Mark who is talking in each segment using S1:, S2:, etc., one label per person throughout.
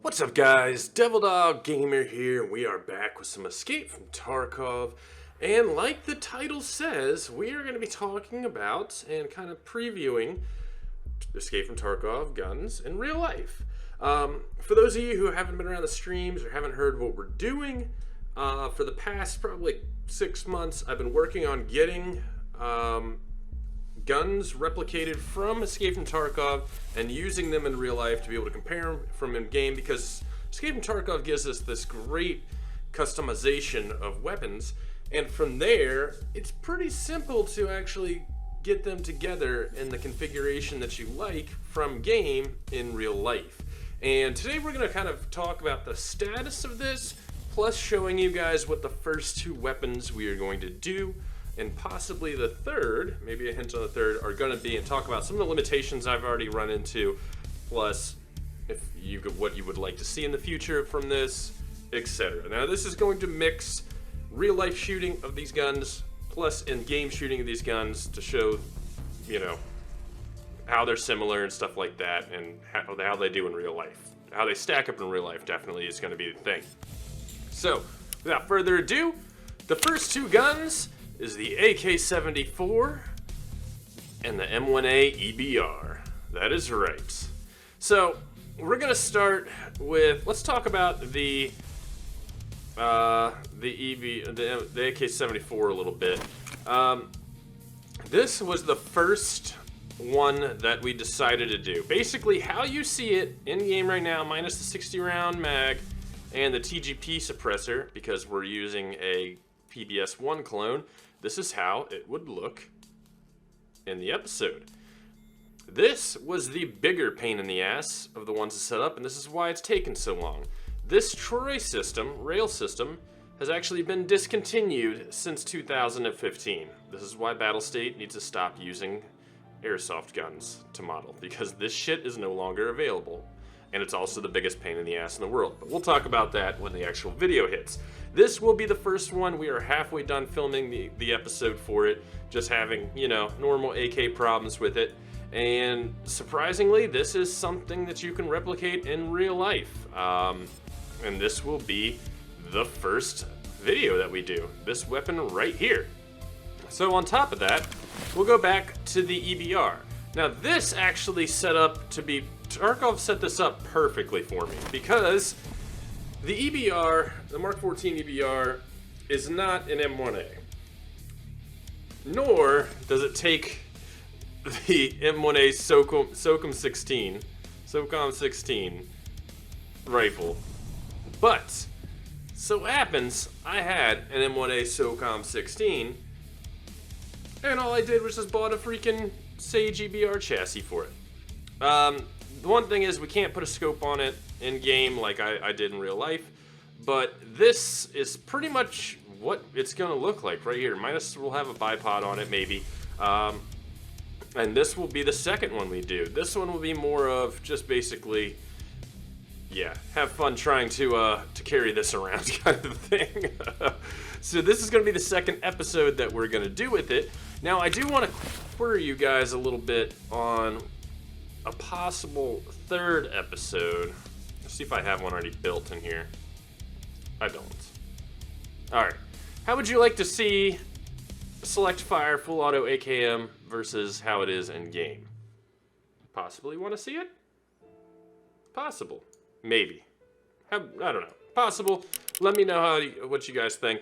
S1: What's up, guys? TheDevildogGamer here, and we are back with some Escape from Tarkov. And like the title says, we are going to be talking about and kind of previewing Escape from Tarkov guns in real life. For those of you who haven't been around the streams or haven't heard what we're doing, for the past probably 6 months, I've been working on getting guns replicated from Escape from Tarkov and using them in real life to be able to compare them from in-game, because Escape from Tarkov gives us this great customization of weapons, and from there it's pretty simple to actually get them together in the configuration that you like from game in real life. And today we're going to kind of talk about the status of this, plus showing you guys what the first 2 weapons we are going to do, and possibly the third, maybe a hint on the third, are going to be, and talk about some of the limitations I've already run into, plus what you would like to see in the future from this, etc. Now this is going to mix real life shooting of these guns plus in-game shooting of these guns to show, how they're similar and stuff like that, and how they do in real life. How they stack up in real life definitely is going to be the thing. So, without further ado, the first 2 guns is the AK-74 and the M1A EBR. That is right. So we're gonna start with, let's talk about the AK-74 a little bit. This was the first one that we decided to do. Basically, how you see it in game right now, minus the 60 round mag and the TGP suppressor, because we're using a PBS1 clone, this is how it would look in the episode. This was the bigger pain in the ass of the ones to set up, and this is why it's taken so long. This Troy system, rail system, has actually been discontinued since 2015. This is why Battlestate needs to stop using airsoft guns to model, because this shit is no longer available. And it's also the biggest pain in the ass in the world. But we'll talk about that when the actual video hits. This will be the first one. We are halfway done filming the episode for it, just having, normal AK problems with it. And surprisingly, this is something that you can replicate in real life. And this will be the first video that we do. This weapon right here. So on top of that, we'll go back to the EBR. Now this actually set up to be, Tarkov set this up perfectly for me, because the EBR, the Mark 14 EBR, is not an M1A. Nor does it take the M1A SOCOM 16 rifle. But, so happens, I had an M1A SOCOM 16, and all I did was just bought a freaking Sage EBR chassis for it. The one thing is we can't put a scope on it in game like I did in real life, but this is pretty much what it's going to look like right here. Minus will have a bipod on it maybe, and this will be the second one we do. This one will be more of just basically, have fun trying to carry this around kind of thing. So this is going to be the second episode that we're going to do with it. Now I do want to query you guys a little bit on a possible third episode. Let's see if I have one already built in here. I don't. Alright. How would you like to see select fire full auto AKM versus how it is in game? Possibly want to see it? Possible. Maybe. I don't know. Possible. Let me know what you guys think.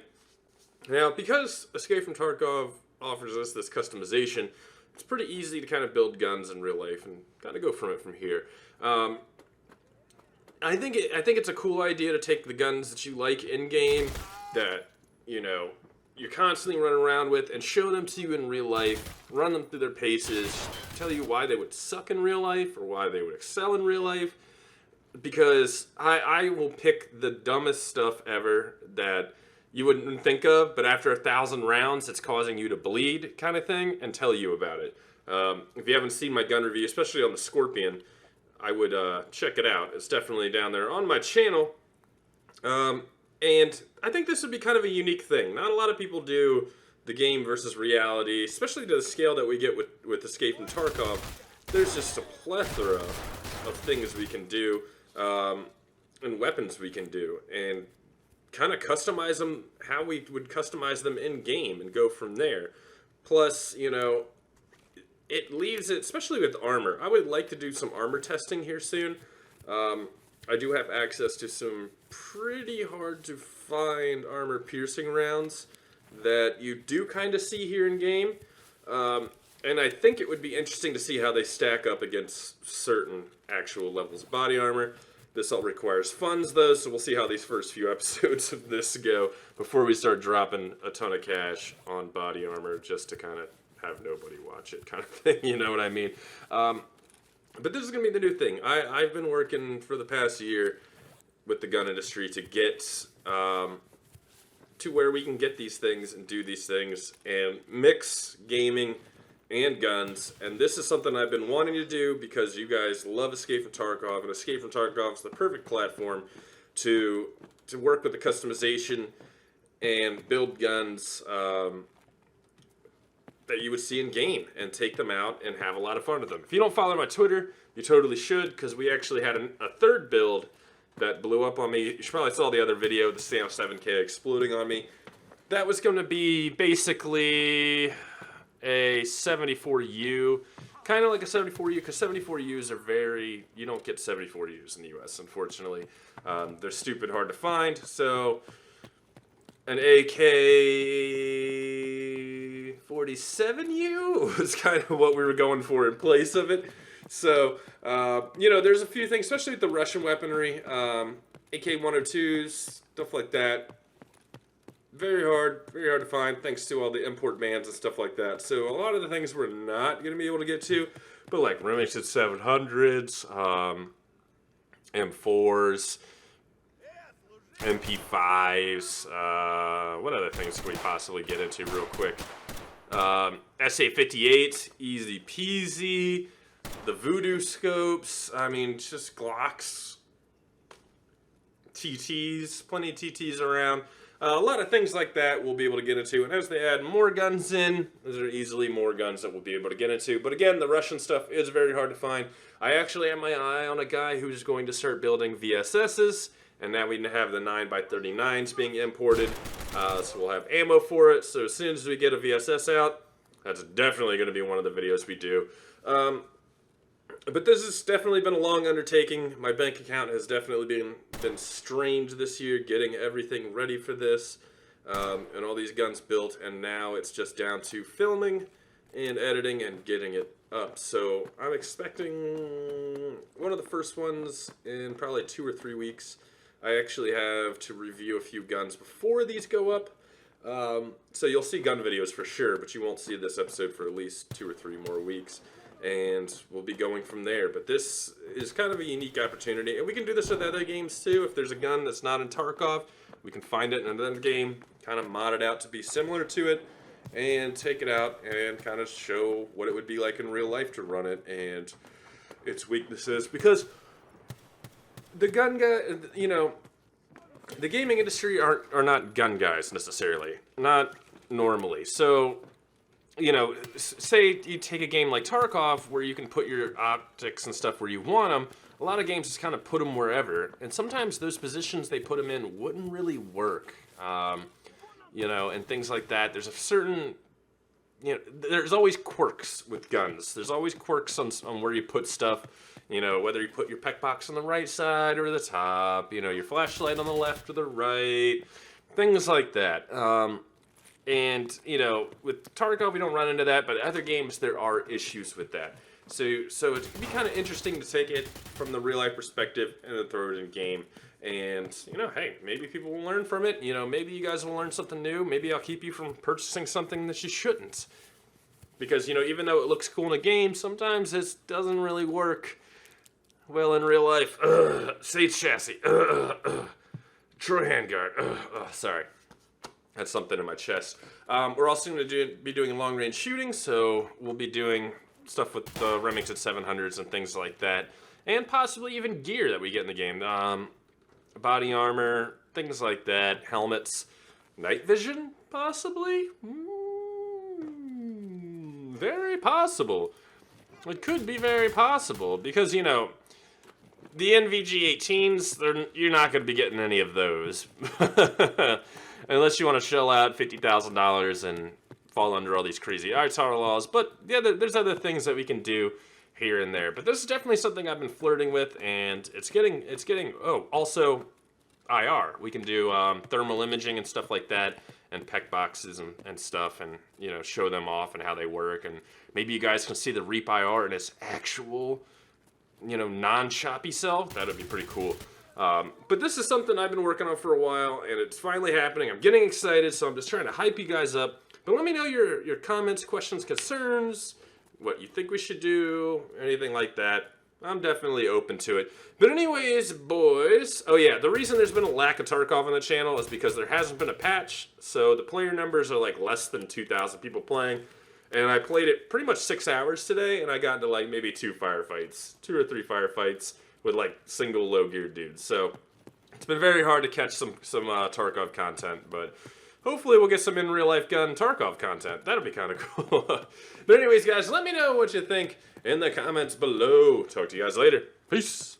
S1: Now, because Escape from Tarkov offers us this customization, it's pretty easy to kind of build guns in real life and kind of go from here. I think it's a cool idea to take the guns that you like in game, that you're constantly running around with, and show them to you in real life, run them through their paces, tell you why they would suck in real life or why they would excel in real life. Because I will pick the dumbest stuff ever that you wouldn't think of, but after 1,000 rounds, it's causing you to bleed kind of thing, and tell you about it. If you haven't seen my gun review, especially on the Scorpion, I would check it out. It's definitely down there on my channel. And I think this would be kind of a unique thing. Not a lot of people do the game versus reality, especially to the scale that we get with Escape from Tarkov. There's just a plethora of things we can do. and weapons we can do, and kind of customize them how we would customize them in game and go from there. Plus, you know, it leaves it, especially with armor. I would like to do some armor testing here soon. I do have access to some pretty hard to find armor piercing rounds that you do kind of see here in game. And I think it would be interesting to see how they stack up against certain actual levels of body armor. This all requires funds, though, so we'll see how these first few episodes of this go before we start dropping a ton of cash on body armor just to kind of have nobody watch it kind of thing, you know what I mean? But this is going to be the new thing. I've been working for the past year with the gun industry to get to where we can get these things and do these things and mix gaming and guns, and this is something I've been wanting to do because you guys love Escape from Tarkov, and Escape from Tarkov is the perfect platform to work with the customization and build guns that you would see in game and take them out and have a lot of fun with them. If you don't follow my Twitter, you totally should, because we actually had a third build that blew up on me. You probably saw the other video, the Sam 7K exploding on me. That was going to be basically a 74U, kind of like a 74U, because 74Us are you don't get 74Us in the US, unfortunately. They're stupid hard to find, so an AK-47U was kind of what we were going for in place of it. So, you know, there's a few things, especially with the Russian weaponry, AK-102s, stuff like that. Very hard to find, thanks to all the import bans and stuff like that. So a lot of the things we're not going to be able to get to, but like Remington 700s, M4s, MP5s, what other things can we possibly get into real quick? SA-58, easy peasy, the Voodoo scopes, I mean, just Glocks, TTs, plenty of TTs around. A lot of things like that we'll be able to get into, and as they add more guns in, those are easily more guns that we'll be able to get into. But again, the Russian stuff is very hard to find. I actually have my eye on a guy who's going to start building VSSs, and now we have the 9x39s being imported, so we'll have ammo for it. So as soon as we get a VSS out, that's definitely going to be one of the videos we do. But this has definitely been a long undertaking. My bank account has definitely been strained this year, getting everything ready for this, and all these guns built, and now it's just down to filming and editing and getting it up. So I'm expecting one of the first ones in probably 2 or 3 weeks. I actually have to review a few guns before these go up. So you'll see gun videos for sure, but you won't see this episode for at least 2 or 3 more weeks. And we'll be going from there. But this is kind of a unique opportunity. And we can do this with other games too. If there's a gun that's not in Tarkov, we can find it in another game, kind of mod it out to be similar to it, and take it out and kind of show what it would be like in real life to run it and its weaknesses. Because the gun guy, you know, the gaming industry are not gun guys necessarily. Not normally. So, you know, say you take a game like Tarkov where you can put your optics and stuff where you want them. A lot of games just kind of put them wherever, and sometimes those positions they put them in wouldn't really work, you know, and things like that. There's a certain, you know, there's always quirks with guns. There's always quirks on where you put stuff, you know, whether you put your pec box on the right side or the top, you know, your flashlight on the left or the right, things like that. And, you know, with Tarkov, we don't run into that, but other games, there are issues with that. So it'd be kind of interesting to take it from the real-life perspective and then throw it in game. And, you know, hey, maybe people will learn from it. You know, maybe you guys will learn something new. Maybe I'll keep you from purchasing something that you shouldn't. Because, you know, even though it looks cool in a game, sometimes this doesn't really work well in real life. Sage chassis. Troy handguard. Sorry. That's something in my chest. We're also going to be doing long-range shooting, so we'll be doing stuff with the Remington 700s and things like that, and possibly even gear that we get in the game. Body armor, things like that, helmets, night vision, possibly? Very possible. It could be very possible, because, you know, the NVG-18s, you're not going to be getting any of those. Unless you want to shell out $50,000 and fall under all these crazy ITAR laws. But yeah, there's other things that we can do here and there. But this is definitely something I've been flirting with, and it's getting, oh, also IR. We can do thermal imaging and stuff like that, and PEC boxes and stuff, and, you know, show them off and how they work. And maybe you guys can see the Reap IR in its actual, you know, non-choppy cell. That'd be pretty cool. But this is something I've been working on for a while, and it's finally happening. I'm getting excited, so I'm just trying to hype you guys up. But let me know your comments, questions, concerns, what you think we should do, anything like that. I'm definitely open to it. But anyways, boys, oh yeah, the reason there's been a lack of Tarkov on the channel is because there hasn't been a patch, so the player numbers are like less than 2,000 people playing. And I played it pretty much 6 hours today, and I got into like maybe 2 or 3 firefights with like single low-geared dudes. So it's been very hard to catch some Tarkov content, but hopefully we'll get some in real life gun Tarkov content. That'll be kind of cool. But anyways, guys, let me know what you think in the comments below. Talk to you guys later. Peace.